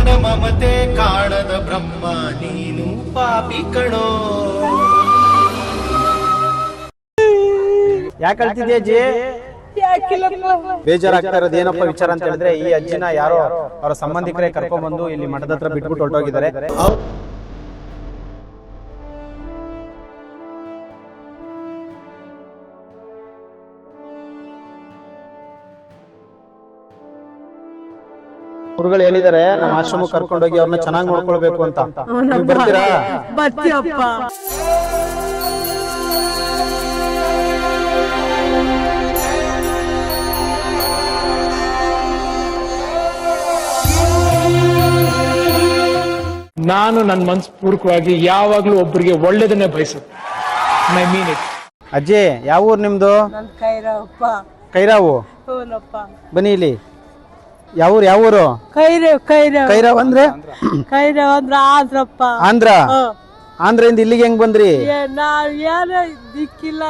ಮಾನ ಮಮತೆ ಕಾಣದ ಬ್ರಹ್ಮ ನೀನು ಪಾಪಿ ಕಣೋ. ಯಾಕೆ ಅಳ್ತಿದ್ಯಾ ಅಜ್ಜಿ? ಬೇಜಾರಾಗ್ತಾ ಇರೋದು ಏನಪ್ಪ ವಿಚಾರ ಅಂತ ಹೇಳಿದ್ರೆ, ಈ ಅಜ್ಜಿನ ಯಾರೋ ಅವರ ಸಂಬಂಧಿಕರೇ ಕರ್ಕೊಂಡ್ ಬಂದು ಇಲ್ಲಿ ಮಠದ ಹತ್ರ ಬಿಟ್ಬಿಟ್ಟು ಹೊರಟೋಗಿದ್ದಾರೆ. ಗುರುಗಳು ಹೇಳಿದ್ದಾರೆ ನಮ್ಮ ಆಶ್ರಮಕ್ಕೆ ಕರ್ಕೊಂಡೋಗಿ ಅವ್ರನ್ನ ಚೆನ್ನಾಗಿ ನೋಡ್ಕೊಳ್ಬೇಕು ಅಂತ. ನೀವು ಬರ್ತೀರಾ? ಬರ್ತೀಯಪ್ಪ. ನಾನು ನನ್ನ ಮನಸ್ಪೂರ್ವಕವಾಗಿ ಯಾವಾಗ್ಲೂ ಒಬ್ಬರಿಗೆ ಒಳ್ಳೇದನ್ನೇ ಬಯಸುತ್ತೆ. I mean it. ಅಜ್ಜಿ ಯಾವ ಊರು ನಿಮ್ದು? ಕೈರವಪ್ಪ. ಕೈರಾವು? ಬನ್ನಿ ಇಲ್ಲಿ. ಯಾವ ಊರು? ಕೈರಾವ್ ಅಂದ್ರೆ ಆಂಧ್ರ. ಆಂಧ್ರದಿಂದ ಇಲ್ಲಿಗೆ ಹೆಂಗ್ ಬಂದ್ರಿ? ದಿಕ್ಕಿಲ್ಲ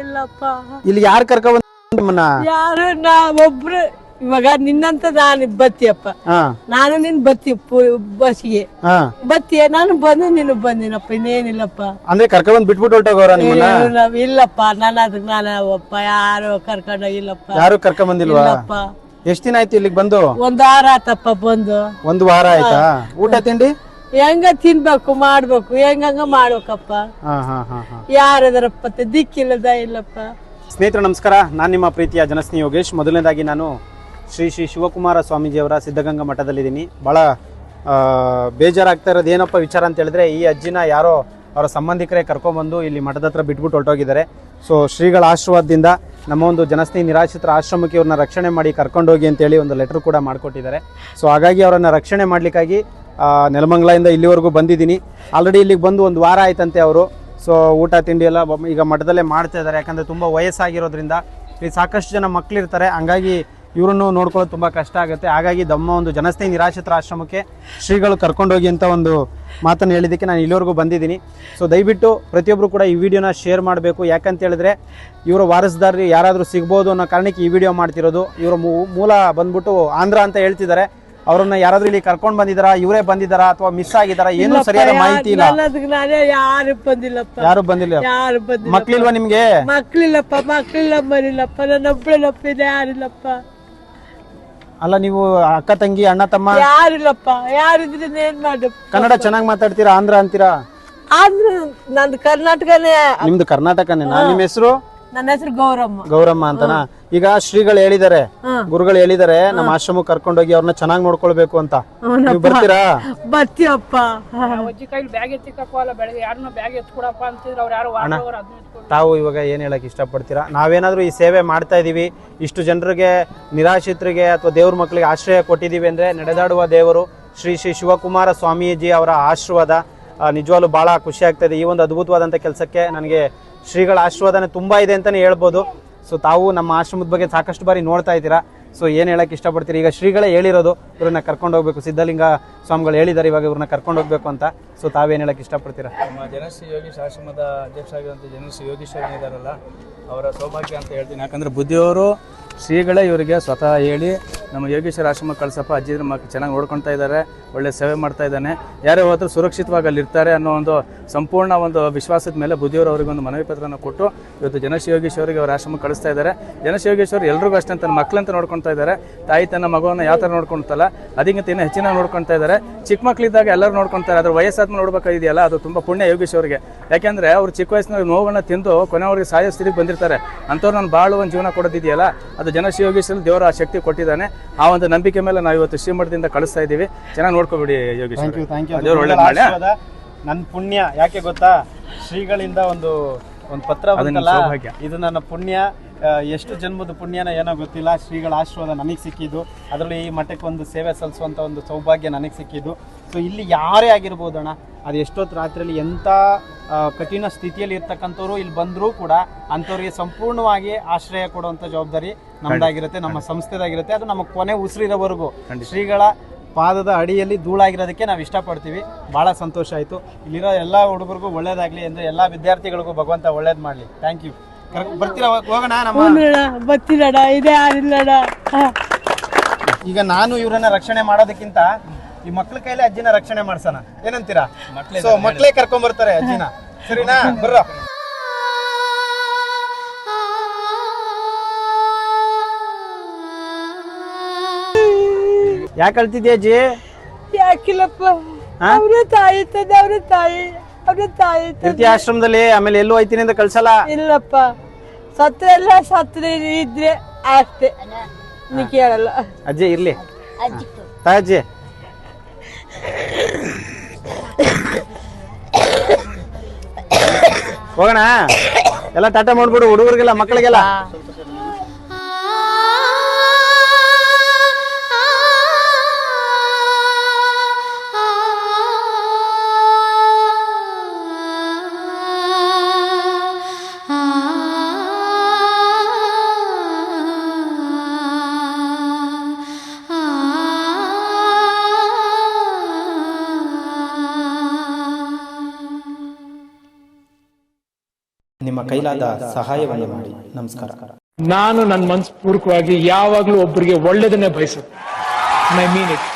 ಇಲ್ಲಪ್ಪ. ಇಲ್ಲಿ ಯಾರು ಕರ್ಕೊಂಡ್ ನಿಮ್ಮನ್ನ? ಯಾರು ನಾ ಒಬ್ರು. ಇವಾಗ ನಿನ್ನಂತ ನಾನು ಬತ್ತಿಯಪ್ಪ. ನಾನು ನಿನ್ ಬತ್ತಿ ಬಸ್ಗೆ ಬತ್ತಿಯ. ನಾನು ಬಂದು ನೀನು ಬಂದಿನಪ್ಪ, ಇನ್ನೇನಿಲ್ಲಪ್ಪ. ಅಂದ್ರೆ ಕರ್ಕೊಂಡ್ ಬಿಟ್ಬಿಟ್ಟು ಹೊರಟೋಗೋರ ನಿಮ್ಮನ್ನ? ಇಲ್ಲಪ್ಪ, ನಾನು ಅದಕ್ಕೆ ನಾನಪ್ಪ ಯಾರು ಕರ್ಕೊಂಡೋಗಿಲ್ಲಪ್ಪ. ಯಾರು ಕರ್ಕೊಂಡ್ ಬಂದಿಲ್ವಾ? ಎಷ್ಟ್ ದಿನ ಆಯ್ತು ಇಲ್ಲಿಗೆ ಬಂದು? 1 ವಾರ ಆತಪ್ಪ ಬಂದು. 1 ವಾರ ಆಯ್ತಾ? ಊಟ ತಿಂಡಿ ಹೆಂಗ ತಿನ್ಬೇಕು, ಮಾಡ್ಬೇಕು, ಹೆಂಗ ಮಾಡ್ಬೇಕಪ್ಪ. ಯಾರದರಪ್ಪ ದಿಕ್ಕಿಲ್ಲದ ಇಲ್ಲಪ್ಪ. ಸ್ನೇಹಿತರು ನಮಸ್ಕಾರ, ನಾನು ನಿಮ್ಮ ಪ್ರೀತಿಯ ಜನಸ್ನೇಹಿ ಯೋಗೇಶ್. ಮೊದಲನೇದಾಗಿ ನಾನು ಶ್ರೀ ಶಿವಕುಮಾರ ಸ್ವಾಮೀಜಿಯವರ ಸಿದ್ಧಗಂಗಾ ಮಠದಲ್ಲಿದ್ದೀನಿ. ಭಾಳ ಬೇಜಾರಾಗ್ತಾ ಇರೋದು ಏನಪ್ಪ ವಿಚಾರ ಅಂತ ಹೇಳಿದ್ರೆ, ಈ ಅಜ್ಜಿನ ಯಾರೋ ಅವರ ಸಂಬಂಧಿಕರೇ ಕರ್ಕೊಂಡ್ಬಂದು ಇಲ್ಲಿ ಮಠದ ಹತ್ರ ಬಿಟ್ಬಿಟ್ಟು ಹೊರಟೋಗಿದ್ದಾರೆ. ಸೊ ಶ್ರೀಗಳ ಆಶೀರ್ವಾದದಿಂದ ನಮ್ಮ ಒಂದು ಜನಸ್ನೇಹಿ ನಿರಾಶ್ರಿತರ ಆಶ್ರಮಕ್ಕೆ ಇವ್ರನ್ನ ರಕ್ಷಣೆ ಮಾಡಿ ಕರ್ಕೊಂಡೋಗಿ ಅಂತೇಳಿ ಒಂದು ಲೆಟರ್ ಕೂಡ ಮಾಡಿಕೊಟ್ಟಿದ್ದಾರೆ. ಸೊ ಹಾಗಾಗಿ ಅವರನ್ನು ರಕ್ಷಣೆ ಮಾಡಲಿಕ್ಕಾಗಿ ನೆಲಮಂಗಲದಿಂದ ಇಲ್ಲಿವರೆಗೂ ಬಂದಿದ್ದೀನಿ. ಆಲ್ರೆಡಿ ಇಲ್ಲಿಗೆ ಬಂದು 1 ವಾರ ಆಯ್ತಂತೆ ಅವರು. ಸೊ ಊಟ ತಿಂಡಿ ಎಲ್ಲ ಈಗ ಮಠದಲ್ಲೇ ಮಾಡ್ತಾ ಇದ್ದಾರೆ. ಯಾಕಂದರೆ ತುಂಬ ವಯಸ್ಸಾಗಿರೋದ್ರಿಂದ ಇಲ್ಲಿ ಸಾಕಷ್ಟು ಜನ ಮಕ್ಕಳಿರ್ತಾರೆ. ಹಂಗಾಗಿ ಇವರನ್ನು ನೋಡ್ಕೊಳ್ಳೋದು ತುಂಬ ಕಷ್ಟ ಆಗುತ್ತೆ. ಹಾಗಾಗಿ ನಮ್ಮ ಒಂದು ಜನಸ್ನೇಹಿ ನಿರಾಶ್ರಿತರ ಆಶ್ರಮಕ್ಕೆ ಶ್ರೀಗಳು ಕರ್ಕೊಂಡೋಗಿ ಅಂತ ಒಂದು ಮಾತನ್ನು ಹೇಳಿದ್ದಕ್ಕೆ ನಾನು ಇಲ್ಲಿವರೆಗೂ ಬಂದಿದ್ದೀನಿ. ಸೊ ದಯವಿಟ್ಟು ಪ್ರತಿಯೊಬ್ಬರು ಕೂಡ ಈ ವಿಡಿಯೋನ ಶೇರ್ ಮಾಡಬೇಕು. ಯಾಕಂತ ಹೇಳಿದ್ರೆ ಇವರ ವಾರಸ್ದಾರರು ಯಾರಾದರೂ ಸಿಗ್ಬೋದು ಅನ್ನೋ ಕಾರಣಕ್ಕೆ ಈ ವಿಡಿಯೋ ಮಾಡ್ತಿರೋದು. ಇವರ ಮೂಲ ಬಂದ್ಬಿಟ್ಟು ಆಂಧ್ರ ಅಂತ ಹೇಳ್ತಿದ್ದಾರೆ. ಅವ್ರನ್ನ ಯಾರಾದ್ರೂ ಇಲ್ಲಿ ಕರ್ಕೊಂಡ್ ಬಂದಿದಾರಾ, ಇವರೇ ಬಂದಿದಾರಾ ಅಥವಾ ಮಿಸ್ ಆಗಿದಾರಾ, ಏನು ಸರಿಯಾದ ಮಾಹಿತಿ ಇಲ್ಲ. ಯಾರು ಬಂದಿಲ್ಲಪ್ಪ. ಯಾರು ಬಂದಿಲ್ಲ? ಮಕ್ಳಿಲ್ವಾ ನಿಮ್ಗೆ? ಮಕ್ಳಿಲ್ಲಪ್ಪ, ಮಕ್ಳಿಲ್ಲ, ಮರಿಲ್ಲಪ್ಪ. ನನ್ನೊಬ್ಬಳಪ್ಪ, ಯಾರಿಲ್ಲಪ್ಪ. ಅಲ್ಲ ನೀವು ಅಕ್ಕ ತಂಗಿ ಅಣ್ಣ ತಮ್ಮ ಯಾರಿಲ್ಲಪ್ಪ. ಯಾರಿದ್ರೆ ಏನ್ ಮಾಡ. ಕನ್ನಡ ಚೆನ್ನಾಗಿ ಮಾತಾಡ್ತೀರಾ? ಆಂಧ್ರ ಅಂತೀರಾ? ಆಂಧ್ರ ನಂದು ಕರ್ನಾಟಕನೇ. ನಿಮ್ದು ಕರ್ನಾಟಕನೇ. ನಿಮ್ಮ ಹೆಸರು? ನನ್ನ ಹೆಸರು ಗೌರಮ್ಮ. ಗೌರಮ್ಮ ಅಂತನಾ? ಈಗ ಶ್ರೀಗಳು ಹೇಳಿದ್ದಾರೆ, ಗುರುಗಳು ಹೇಳಿದ್ದಾರೆ ನಮ್ಮ ಆಶ್ರಮಕ್ಕೆ ಕರ್ಕೊಂಡೋಗಿ ಅವ್ರನ್ನ ಚೆನ್ನಾಗಿ ನೋಡ್ಕೊಳ್ಬೇಕು ಅಂತ. ನೀವು ಬರ್ತೀರಾ? ಬರ್ತೀಯಪ್ಪ. ತಾವು ಇವಾಗ ಏನ್ ಹೇಳಕ್ ಇಷ್ಟಪಡ್ತೀರಾ? ನಾವೇನಾದ್ರೂ ಈ ಸೇವೆ ಮಾಡ್ತಾ ಇದೀವಿ, ಇಷ್ಟು ಜನರಿಗೆ ನಿರಾಶ್ರಿತರಿಗೆ ಅಥವಾ ದೇವ್ರ ಮಕ್ಕಳಿಗೆ ಆಶ್ರಯ ಕೊಟ್ಟಿದೀವಿ ಅಂದ್ರೆ ನಡೆದಾಡುವ ದೇವರು ಶ್ರೀ ಶಿವಕುಮಾರ ಸ್ವಾಮೀಜಿ ಅವರ ಆಶೀರ್ವಾದ ನಿಜವಾಗ್ಲೂ ಬಹಳ ಖುಷಿ ಆಗ್ತಾ ಇದೆ. ಈ ಒಂದು ಅದ್ಭುತವಾದಂಥ ಕೆಲಸಕ್ಕೆ ನನಗೆ ಶ್ರೀಗಳ ಆಶೀರ್ವಾದನೆ ತುಂಬ ಇದೆ ಅಂತಲೇ ಹೇಳ್ಬೋದು. ಸೊ ತಾವು ನಮ್ಮ ಆಶ್ರಮದ ಬಗ್ಗೆ ಸಾಕಷ್ಟು ಬಾರಿ ನೋಡ್ತಾ ಇದ್ದೀರಾ. ಸೊ ಏನು ಹೇಳಕ್ಕೆ ಇಷ್ಟಪಡ್ತೀರಿ? ಈಗ ಶ್ರೀಗಳೇ ಹೇಳಿರೋದು ಇವ್ರನ್ನ ಕರ್ಕೊಂಡು ಹೋಗ್ಬೇಕು, ಸಿದ್ಧಲಿಂಗ ಸ್ವಾಮಿಗಳು ಹೇಳಿದ್ದಾರೆ ಇವಾಗ ಇವ್ರನ್ನ ಕರ್ಕೊಂಡು ಹೋಗ್ಬೇಕು ಅಂತ. ಸೊ ತಾವೇನು ಹೇಳಕ್ಕೆ ಇಷ್ಟಪಡ್ತೀರಾ? ನಮ್ಮ ಜನಶ್ರೀ ಯೋಗೀಶ್ ಆಶ್ರಮದ ಅಧ್ಯಕ್ಷ ಆಗಿರುವಂಥ ಜನಶ್ರೀ ಯೋಗೀಶ್ ಇದ್ದಾರಲ್ಲ, ಅವರ ಸೌಭಾಗ್ಯ ಅಂತ ಹೇಳ್ತೀನಿ. ಯಾಕಂದರೆ ಬುದ್ಧಿಯವರು ಶ್ರೀಗಳೇ ಇವರಿಗೆ ಸ್ವತಃ ಹೇಳಿ ನಮ್ಮ ಯೋಗೇಶ್ವರ ಆಶ್ರಮಕ್ಕೆ ಕಳ್ಸಪ್ಪ, ಅಜ್ಜಿದ್ರ ಮಕ್ಕಳು ಚೆನ್ನಾಗಿ ನೋಡ್ಕೊಳ್ತಾ ಇದ್ದಾರೆ, ಒಳ್ಳೆ ಸೇವೆ ಮಾಡ್ತಾ ಇದ್ದಾನೆ, ಯಾರೇ ಹೋದರೂ ಸುರಕ್ಷಿತವಾಗಿ ಅಲ್ಲಿ ಇರ್ತಾರೆ ಅನ್ನೋ ಒಂದು ಸಂಪೂರ್ಣ ಒಂದು ವಿಶ್ವಾಸದ ಮೇಲೆ ಬುದ್ಧಿಯವರು ಅವರಿಗೊಂದು ಮನವಿ ಪತ್ರನ ಕೊಟ್ಟು ಇವತ್ತು ಜನಶ್ರೀ ಯೋಗೀಶ್ ಅವರಿಗೆ ಅವರ ಆಶ್ರಮಕ್ಕೆ ಕಳಿಸ್ತಾ ಇದ್ದಾರೆ. ಜನಶ್ರೀ ಯೋಗೀಶ್ ಅವರು ಎಲ್ರಿಗೂ ಅಷ್ಟೇ ತನ್ನ ಮಕ್ಕಳಂತ ನೋಡ್ಕೊಳ್ತಾ ಇದ್ದಾರೆ. ತಾಯಿ ತನ್ನ ಮಗುವನ್ನು ಯಾವ ಥರ ನೋಡ್ಕೊಳ್ತಲ್ಲ ಅದಕ್ಕಿಂತ ಇನ್ನೂ ಹೆಚ್ಚಿನ ನೋಡ್ಕೊಳ್ತಾ ಇದ್ದಾರೆ. ಚಿಕ್ಕ ಮಕ್ಕಳಿದ್ದಾಗ ಎಲ್ಲರೂ ನೋಡ್ಕೊಳ್ತಾರೆ, ಅದ್ರ ವಯಸ್ಸಾದ್ಮೇಲೆ ನೋಡ್ಬೇಕಾಗಿದೆಯಲ್ಲ ಅದು ತುಂಬ ಪುಣ್ಯ ಯೋಗೀಶ್ ಅವರಿಗೆ. ಯಾಕೆಂದರೆ ಅವ್ರು ಚಿಕ್ಕ ವಯಸ್ಸಿನಲ್ಲಿ ನೋವುಗಳನ್ನ ತಿಂದು ಕೊನೆಯವರಿಗೆ ಸಾಯೋ ಸ್ಥಿತಿಗೆ ಬಂದಿರ್ತಾರೆ. ಅಂಥವ್ರು ನಾನು ಬಾಳು ಒಂದು ಜೀವನ ಕೊಡೋದಿದೆಯಲ್ಲ ಅದು ಜನಶ್ರೀ ಯೋಗೀಶಲ್ಲಿ ದೇವರ ಆ ಶಕ್ತಿ ಕೊಟ್ಟಿದ್ದಾನೆ. ಆ ಒಂದು ನಂಬಿಕೆ ಮೇಲೆ ನಾವು ಇವತ್ತು ಶ್ರೀಮಠದಿಂದ ಕಳಿಸ್ತಾ ಇದ್ದೀವಿ. ಚೆನ್ನಾಗಿ ನೋಡ್ಕೊಬಿಡಿ ಯೋಗೀಶ್. ನನ್ನ ಪುಣ್ಯ ಯಾಕೆ ಗೊತ್ತಾ? ಶ್ರೀಗಳಿಂದ ಒಂದು ಪತ್ರ ಬಂತಲ್ಲ, ಇದು ನನ್ನ ಪುಣ್ಯ. ಎಷ್ಟು ಜನ್ಮದ ಪುಣ್ಯನ ಏನೋ ಗೊತ್ತಿಲ್ಲ. ಶ್ರೀಗಳ ಆಶೀರ್ವಾದ ನನಗೆ ಸಿಕ್ಕಿದ್ದು, ಅದರಲ್ಲಿ ಈ ಮಠಕ್ಕೆ ಒಂದು ಸೇವೆ ಸಲ್ಲಿಸುವಂಥ ಒಂದು ಸೌಭಾಗ್ಯ ನನಗೆ ಸಿಕ್ಕಿದ್ದು. ಸೊ ಇಲ್ಲಿ ಯಾರೇ ಆಗಿರ್ಬೋದು ಅಣ್ಣ, ಅದು ಎಷ್ಟೊತ್ತು ರಾತ್ರಿಯಲ್ಲಿ ಎಂಥ ಕಠಿಣ ಸ್ಥಿತಿಯಲ್ಲಿ ಇರ್ತಕ್ಕಂಥವ್ರು ಇಲ್ಲಿ ಬಂದರೂ ಕೂಡ ಅಂಥವ್ರಿಗೆ ಸಂಪೂರ್ಣವಾಗಿ ಆಶ್ರಯ ಕೊಡುವಂಥ ಜವಾಬ್ದಾರಿ ನಮ್ಮದಾಗಿರುತ್ತೆ, ನಮ್ಮ ಸಂಸ್ಥೆದಾಗಿರುತ್ತೆ. ಅದು ನಮ್ಮ ಕೊನೆ ಉಸಿರಿರೋವರೆಗೂ ಶ್ರೀಗಳ ಪಾದದ ಅಡಿಯಲ್ಲಿ ಧೂಳಾಗಿರೋದಕ್ಕೆ ನಾವು ಇಷ್ಟಪಡ್ತೀವಿ. ಭಾಳ ಸಂತೋಷ ಆಯಿತು. ಇಲ್ಲಿರೋ ಎಲ್ಲ ಹುಡುಗರಿಗೂ ಒಳ್ಳೇದಾಗಲಿ ಅಂದರೆ ಎಲ್ಲ ವಿದ್ಯಾರ್ಥಿಗಳಿಗೂ ಭಗವಂತ ಒಳ್ಳೇದು ಮಾಡಲಿ. Thank you. ಬರ್ತೀರಾ? ಹೋಗೋಣ. ಬರ್ತೀರಣ, ಇದೆ ಯಾರಿಲ್ಲಣ. ಈಗ ನಾನು ಇವರನ್ನ ರಕ್ಷಣೆ ಮಾಡೋದಕ್ಕಿಂತ ಈ ಮಕ್ಳ ಕೈಲಿ ಅಜ್ಜಿನ ರಕ್ಷಣೆ ಮಾಡ್ಸೋಣ, ಏನಂತೀರಾ? ಸೊ ಮಕ್ಳೇ ಕರ್ಕೊಂಡ್ ಬರ್ತಾರೆ ಅಜ್ಜಿನ, ಸರಿನಾ? ಬರ್ರೋ. ಯಾಕೆ ಅಳ್ತಿದ್ಯಾ ಅಜ್ಜಿ? ಯಾಕಿಲ್ಲಪ್ಪ, ಅವ್ರ ತಾಯಿ ತಂದೆ, ಅವ್ರ ತಾಯಿ ಇರ್ತಿ ಆಶ್ರಮದಲ್ಲಿ, ಆಮೇಲೆ ಎಲ್ಲೂ ಐತೀನಿ ಅಂತ ಕಳ್ಸಲ್ಲ? ಇಲ್ಲಪ್ಪ, ಸತ್ರ ಇದ್ರೆ ಅಷ್ಟೇ, ನೀ ಕೇಳಲ್ಲ. ಅಜ್ಜಿ ಇರ್ಲಿ, ತಾ ಅಜ್ಜಿ. ಹೋಗೋಣ, ಎಲ್ಲ ಟಾಟಾ ಮಾಡ್ಬಿಡು ಹುಡುಗರಿಗೆಲ್ಲ ಮಕ್ಕಳಿಗೆಲ್ಲ. ನಿಮ್ಮ ಕೈಲಾದ ಸಹಾಯವನ್ನು ಮಾಡಿ. ನಮಸ್ಕಾರ. ನಾನು ನನ್ನ ಮನಸ್ಪೂರ್ವಕವಾಗಿ ಯಾವಾಗ್ಲೂ ಒಬ್ಬರಿಗೆ ಒಳ್ಳೇದನ್ನೇ ಬಯಸುತ್ತೆ. I mean it.